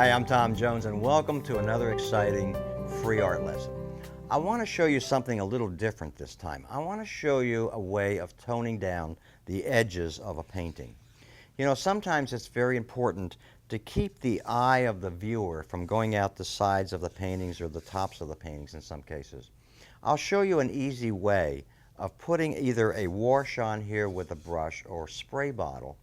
Hi, I'm Tom Jones and welcome to another exciting free art lesson. I want to show you something a little different this time. I want to show you a way of toning down the edges of a painting. You know, sometimes it's very important to keep the eye of the viewer from going out the sides of the paintings or the tops of the paintings in some cases. I'll show you an easy way of putting either a wash on here with a brush or spray bottle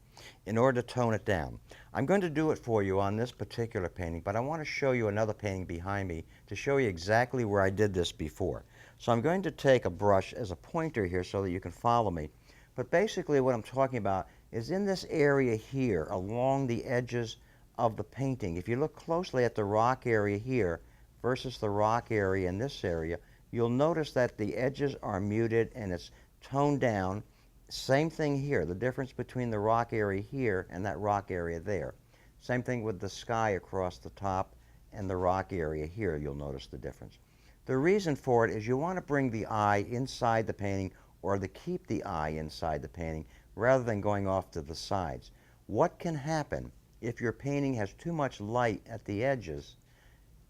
in order to tone it down. I'm going to do it for you on this particular painting, but I want to show you another painting behind me to show you exactly where I did this before. So I'm going to take a brush as a pointer here so that you can follow me. But basically what I'm talking about is in this area here along the edges of the painting. If you look closely at the rock area here versus the rock area in this area, you'll notice that the edges are muted and it's toned down. Same thing here, the difference between the rock area here and that rock area there. Same thing with the sky across the top and the rock area here, you'll notice the difference. The reason for it is you want to bring the eye inside the painting or to keep the eye inside the painting rather than going off to the sides. What can happen if your painting has too much light at the edges?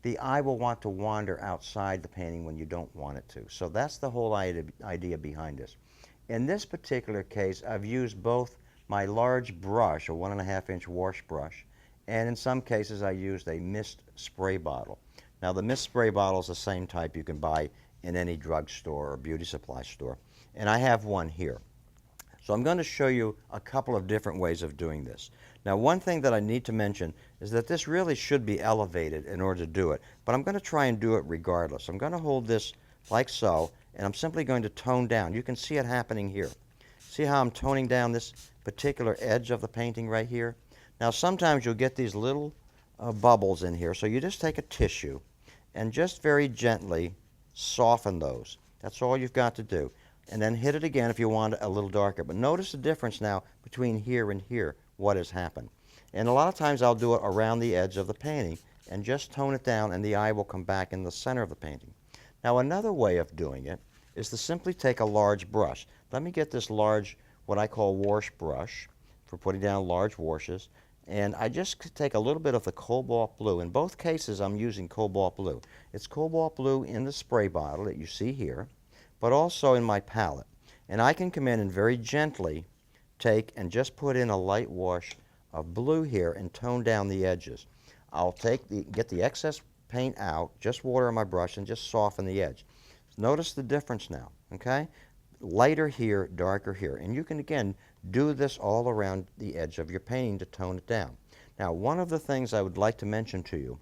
The eye will want to wander outside the painting when you don't want it to. So that's the whole idea behind this. In this particular case, I've used both my large brush, a 1.5-inch wash brush, and in some cases I used a mist spray bottle. Now the mist spray bottle is the same type you can buy in any drugstore or beauty supply store, and I have one here. So I'm going to show you a couple of different ways of doing this. Now one thing that I need to mention is that this really should be elevated in order to do it, but I'm going to try and do it regardless. I'm going to hold this like so, and I'm simply going to tone down. You can see it happening here. See how I'm toning down this particular edge of the painting right here? Now sometimes you'll get these little bubbles in here, so you just take a tissue and just very gently soften those. That's all you've got to do. And then hit it again if you want it a little darker. But notice the difference now between here and here, what has happened. And a lot of times I'll do it around the edge of the painting and just tone it down, and the eye will come back in the center of the painting. Now another way of doing it is to simply take a large brush. Let me get this large, what I call wash brush, for putting down large washes, and I just take a little bit of the cobalt blue. In both cases I'm using cobalt blue. It's cobalt blue in the spray bottle that you see here, but also in my palette. And I can come in and very gently take and just put in a light wash of blue here and tone down the edges. I'll get the excess paint out, just water on my brush, and just soften the edge. Notice the difference now, okay? Lighter here, darker here. And you can, again, do this all around the edge of your painting to tone it down. Now, one of the things I would like to mention to you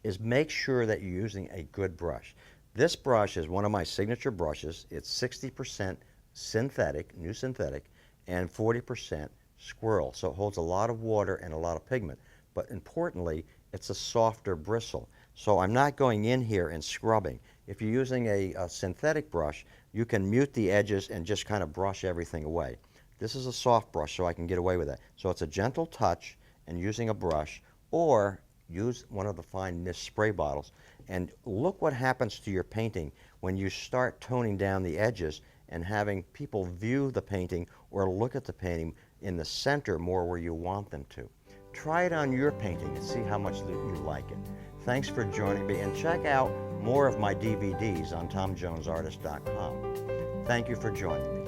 is make sure that you're using a good brush. This brush is one of my signature brushes. It's 60% synthetic, new synthetic, and 40% squirrel. So it holds a lot of water and a lot of pigment. But importantly, it's a softer bristle. So I'm not going in here and scrubbing. If you're using a synthetic brush, you can mute the edges and just kind of brush everything away. This is a soft brush, so I can get away with that. So it's a gentle touch and using a brush, or use one of the fine mist spray bottles. And look what happens to your painting when you start toning down the edges and having people view the painting or look at the painting in the center more where you want them to. Try it on your painting and see how much you like it. Thanks for joining me, and check out more of my DVDs on TomJonesArtist.com. Thank you for joining me.